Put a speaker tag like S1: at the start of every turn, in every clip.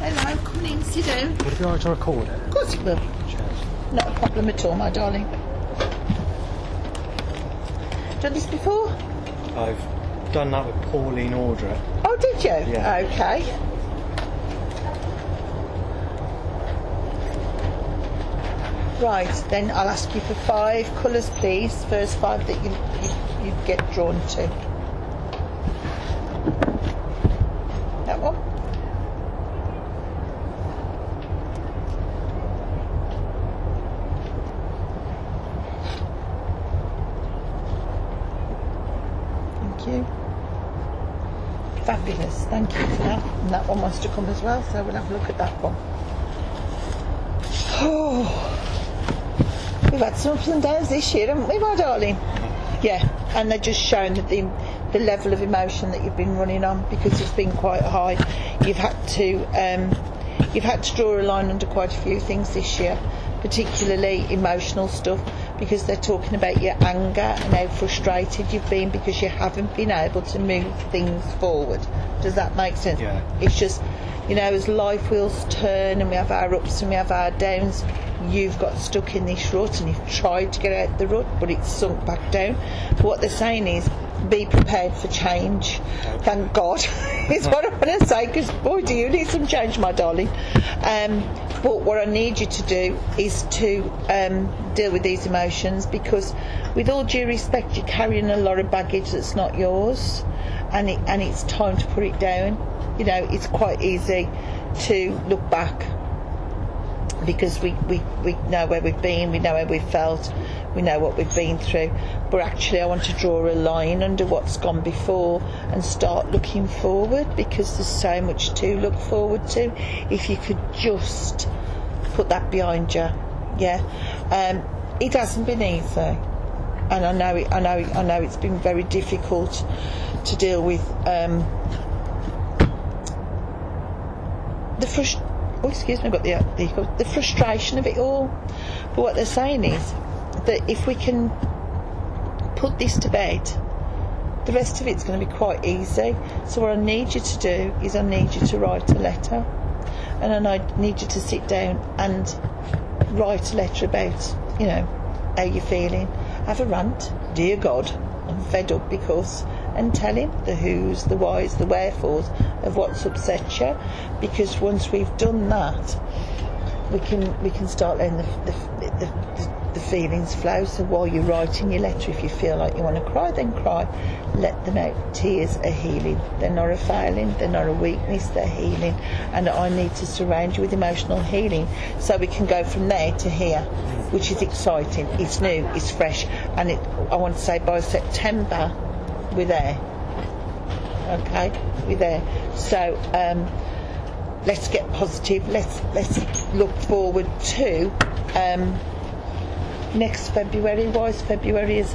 S1: Hello, come in, sit down.
S2: Would it be alright to record it?
S1: Of course it will.
S2: Cheers.
S1: Not a problem at all, my darling. Done this before?
S2: I've done that with Pauline Audra.
S1: Oh, did you?
S2: Yeah.
S1: Okay. Right, then I'll ask you for 5 colours, please. First 5 that you get drawn to. That one. Thank you. Fabulous, thank you for that. And that one wants to come as well, so we'll have a look at that one. Oh. We've had some ups and downs this year, haven't we, my darling? Yeah, and they're just showing that the level of emotion that you've been running on, because it's been quite high. You've had to draw a line under quite a few things this year, particularly emotional stuff, because they're talking about your anger and how frustrated you've been because you haven't been able to move things forward. Does that make sense?
S2: Yeah.
S1: It's just, you know, as life wheels turn and we have our ups and we have our downs, you've got stuck in this rut and you've tried to get out the rut, but it's sunk back down. But what they're saying is, be prepared for change. Okay. Thank God is what I want to say, because boy, do you need some change, my darling. But what I need you to do is to deal with these emotions, because with all due respect, you're carrying a lot of baggage that's not yours, and it's time to put it down. You know, it's quite easy to look back, because we know where we've been, we know how we've felt, we know what we've been through. But actually I want to draw a line under what's gone before and start looking forward, because there's so much to look forward to. If you could just put that behind you. Yeah. It hasn't been easy, and I know it's been very difficult to deal with the frustration of it all. But what they're saying is that if we can put this to bed, the rest of it's going to be quite easy. So what I need you to do is I need you to write a letter, and I need you to sit down and write a letter about, you know, how you're feeling. Have a rant. Dear God, I'm fed up because, and tell him the who's, the whys, the wherefores of what's upset you. Because once we've done that, we can start letting the feelings flow. So while you're writing your letter, if you feel like you want to cry, then cry. Let them out. Tears are healing. They're not a failing, they're not a weakness, they're healing. And I need to surround you with emotional healing, so we can go from there to here, which is exciting. It's new, it's fresh, and I want to say by September we're there. Okay, we're there. So let's get positive. Let's look forward to next February. Why is February a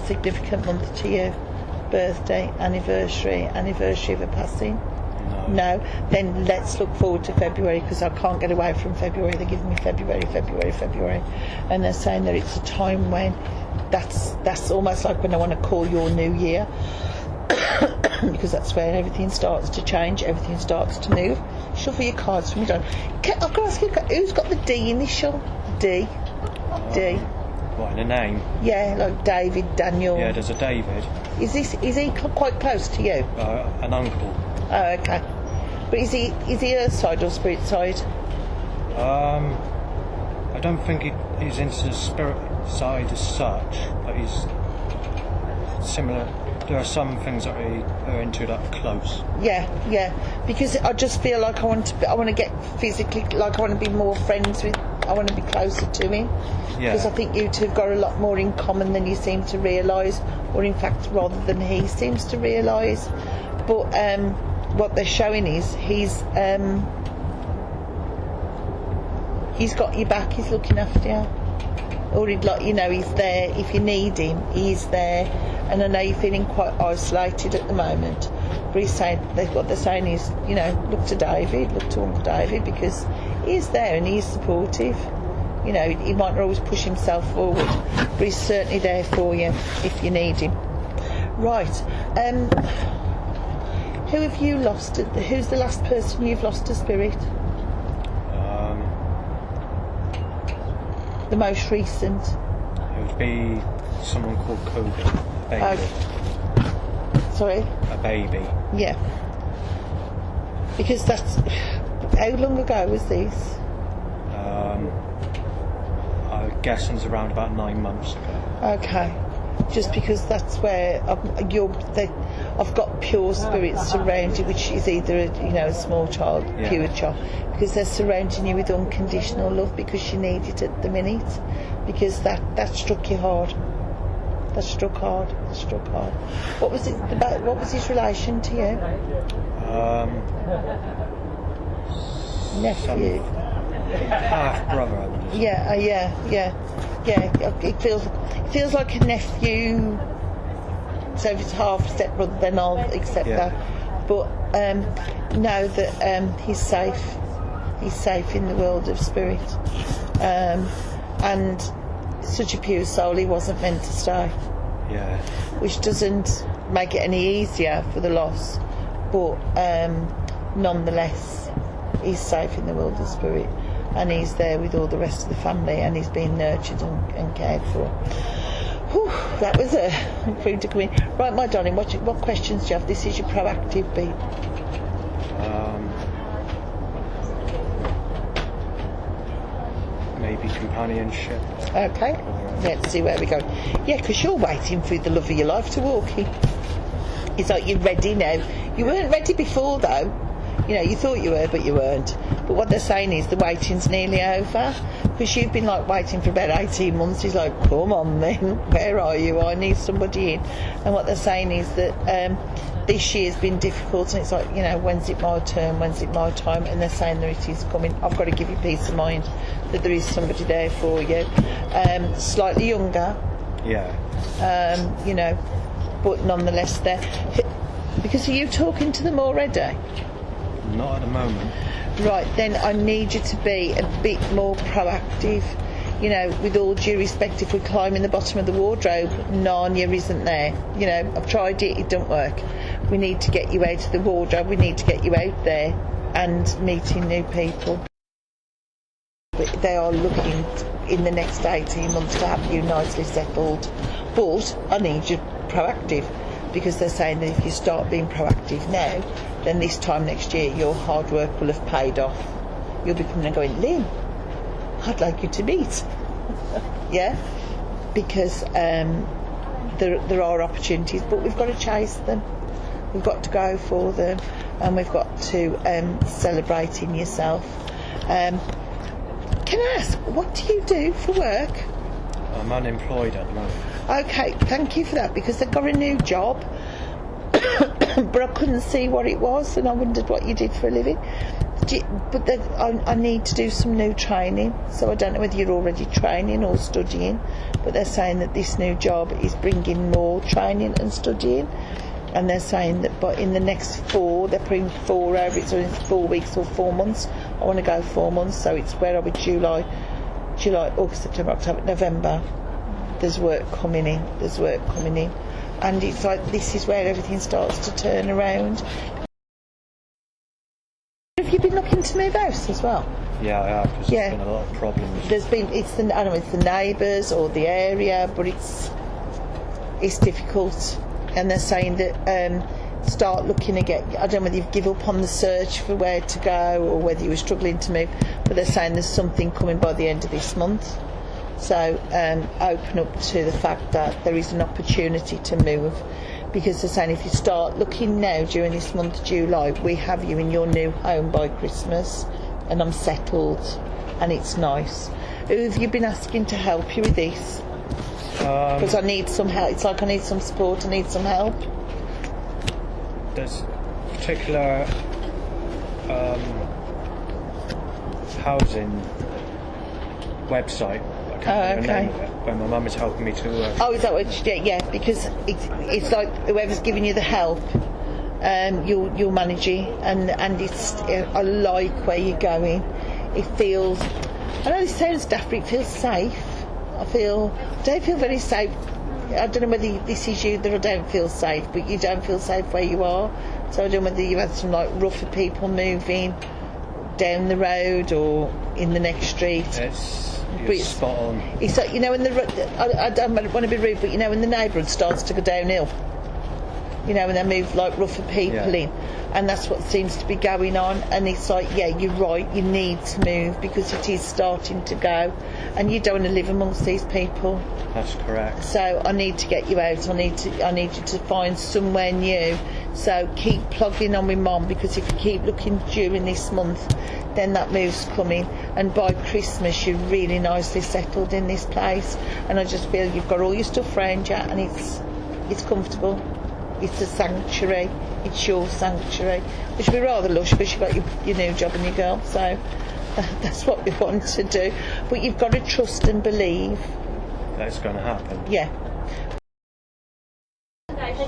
S1: significant month to you? Birthday, anniversary of a passing? No. Then let's look forward to February, because I can't get away from February. They're giving me February, and they're saying that it's a time when that's almost like when I want to call your new year. Because that's where everything starts to change, everything starts to move. Shuffle your cards for me, John. I've got to ask you, who's got the D initial? D.
S2: What, in a name?
S1: Yeah, like David, Daniel.
S2: Yeah, there's a David.
S1: Is he quite close to you?
S2: An uncle.
S1: Oh, okay. But is he earth side or spirit side?
S2: I don't think he's into the spirit side as such, but he's similar. There are some things that are into that close. Yeah,
S1: because I just feel like I want to get physically, like I want to be more friends with, I want to be closer to him.
S2: Yeah.
S1: Because I think you two have got a lot more in common than you seem to realise, or in fact rather than he seems to realise. But what they're showing is he's got your back, he's looking after you. Or he's there if you need him, he's there. And I know you're feeling quite isolated at the moment, but he's saying, what they're saying is, you know, look to Uncle David, because he's there and he's supportive. You know, he might not always push himself forward, but he's certainly there for you if you need him. Right. Who have you lost? Who's the last person you've lost to spirit? The most recent?
S2: It would be someone called Kobe, a baby.
S1: Sorry?
S2: A baby.
S1: Yeah. Because that's... How long ago was this?
S2: I guess it was around about 9 months ago.
S1: Okay. Just because that's where I've got pure spirits surrounding, which is either a small child, pure child, because they're surrounding you with unconditional love because you need it at the minute, because that struck you hard. That struck hard. What was it about? What was his relation to you? Nephew.
S2: Half brother, I would say.
S1: Yeah. It feels like a nephew. So if it's half stepbrother, then I'll accept that. But know that he's safe. He's safe in the world of spirit. And such a pure soul, he wasn't meant to stay.
S2: Yeah.
S1: Which doesn't make it any easier for the loss, but nonetheless, he's safe in the world of spirit, and he's there with all the rest of the family, and he's being nurtured and cared for. Whew, that was a food to come in. Right, my darling, what questions do you have? This is your proactive beat.
S2: Maybe companionship.
S1: Okay, let's see where we go. Yeah, because you're waiting for the love of your life to walk in. It's like you're ready now. You weren't ready before, though. You thought you were, but you weren't. But what they're saying is the waiting's nearly over, because you've been waiting for about 18 months. He's like, come on then, where are you? I need somebody in. And what they're saying is that this year's been difficult, and it's like, when's it my turn? When's it my time? And they're saying that it is coming. I've got to give you peace of mind that there is somebody there for you. Slightly younger.
S2: Yeah.
S1: But nonetheless there. Because are you talking to them already?
S2: Not at the moment.
S1: Right, then I need you to be a bit more proactive. With all due respect, if we're climbing the bottom of the wardrobe, Narnia isn't there. I've tried it, it don't work. We need to get you out of the wardrobe, we need to get you out there and meeting new people. But they are looking in the next 18 months to have you nicely settled. But I need you proactive, because they're saying that if you start being proactive now, then this time next year your hard work will have paid off. You'll be coming and going, Lynn, I'd like you to meet. Yeah? Because there are opportunities, but we've got to chase them. We've got to go for them, and we've got to celebrate in yourself. Can I ask, what do you do for work?
S2: I'm unemployed at the moment.
S1: Okay, thank you for that, because they've got a new job. But I couldn't see what it was, and I wondered what you did for a living. But I need to do some new training, so I don't know whether you're already training or studying, but they're saying that this new job is bringing more training and studying, and they're saying that but in the next they're putting 4 over it, so in 4 weeks or 4 months. I want to go 4 months, so it's where are we? July, August, September, October, November. There's work coming in. And it's like this is where everything starts to turn around. Have you been looking to move house as well?
S2: Yeah, I have, because there's been a lot of problems.
S1: I don't know, it's the neighbours or the area, but it's difficult. And they're saying that start looking again. I don't know whether you've given up on the search for where to go or whether you were struggling to move, but they're saying there's something coming by the end of this month. So open up to the fact that there is an opportunity to move, because they're saying if you start looking now during this month of July, we have you in your new home by Christmas, and I'm settled and it's nice. Who have you been asking to help you with this? Because I need some help. It's like I need some support, I need some help.
S2: There's a particular housing website, I can't remember the name of it, where my mum is helping me to...
S1: Oh, is that what? Yeah, because it's like whoever's giving you the help, you'll manage it, and it's I like where you're going. It feels, I know this sounds daft, but it feels safe. I don't feel very safe. I don't know whether this is you that I don't feel safe, but you don't feel safe where you are. So I don't know whether you had some like rougher people moving down the road or in the next street.
S2: You're spot on.
S1: It's like, you know, I don't want to be rude, but you know, when the neighbourhood starts to go downhill, you know, when they move like rougher people in, and that's what seems to be going on. And it's like, yeah, you're right, you need to move because it is starting to go, and you don't want to live amongst these people.
S2: That's correct.
S1: So I need to get you out. I need you to find somewhere new. So keep plugging on with Mum, because if you keep looking during this month, then that move's coming, and by Christmas you're really nicely settled in this place. And I just feel you've got all your stuff around you, and it's comfortable. It's a sanctuary. It's your sanctuary, which would be rather lush because you've got your new job and your girl. So that's what we want to do. But you've got to trust and believe
S2: that it's going to happen.
S1: Yeah.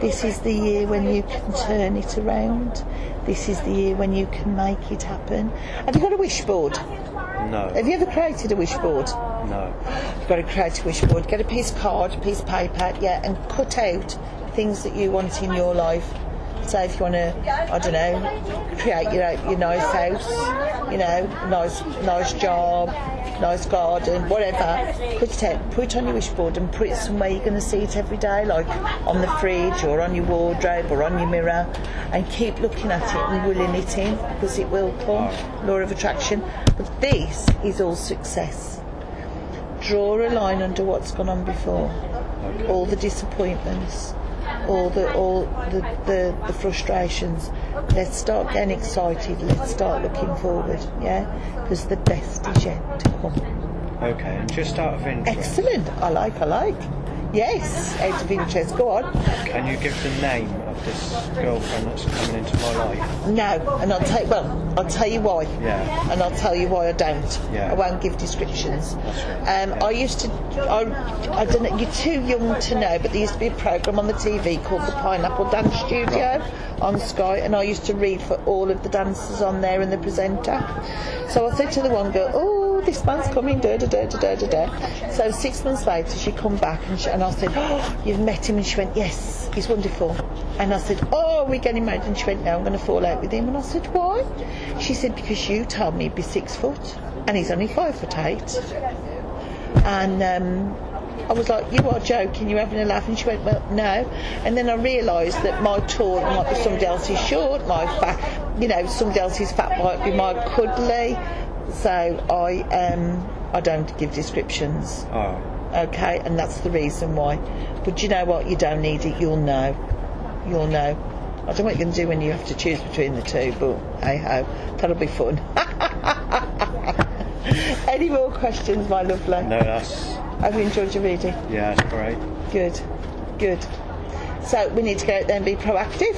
S1: This is the year when you can turn it around. This is the year when you can make it happen. Have you got a wish board?
S2: No.
S1: Have you ever created a wish board?
S2: No.
S1: You've got to create a wish board. Get a piece of card, a piece of paper, and cut out things that you want in your life. So if you want to, I don't know, create your nice house, you know, nice job, nice garden, whatever, put it out, put it on your wish board and put it somewhere you're going to see it every day, like on the fridge or on your wardrobe or on your mirror, and keep looking at it and willing it in, because it will come, law of attraction. But this is all success. Draw a line under what's gone on before, all the disappointments, all the frustrations. Let's start getting excited. Let's start looking forward, because the best is yet to come.
S2: Okay, and just out of interest.
S1: Excellent. I like. Yes, out of interest. Go on.
S2: Can you give the name of this girlfriend that's coming into my life?
S1: No, and I'll tell you why.
S2: Yeah.
S1: And I'll tell you why I don't.
S2: Yeah.
S1: I won't give descriptions.
S2: That's right.
S1: I used to. I don't know. You're too young to know, but there used to be a programme on the TV called the Pineapple Dance Studio on Sky, and I used to read for all of the dancers on there and the presenter. So I said to the one girl, "Oh, this man's coming." Da da da da da da. So 6 months later, she come back and I said, "Oh, you've met him?" And she went, "Yes, he's wonderful." And I said, "Oh, we're getting married?" And she went, "No, I'm going to fall out with him." And I said, "Why?" She said, "Because you told me he'd be 6 foot, and he's only 5'8". And I was like, "You are joking, you're having a laugh." And she went, "Well, no." And then I realised that my tall might be somebody else's short, my fat, somebody else's fat might be my cuddly. So I don't give descriptions.
S2: Oh.
S1: Okay, and that's the reason why. But you know what? You don't need it. You'll know. You'll know. I don't know what you're going to do when you have to choose between the two, but hey ho, that'll be fun. Any more questions, my lovely?
S2: No, that's...
S1: Have you enjoyed your reading?
S2: Yeah, that's great.
S1: Good. So we need to go out there and be proactive.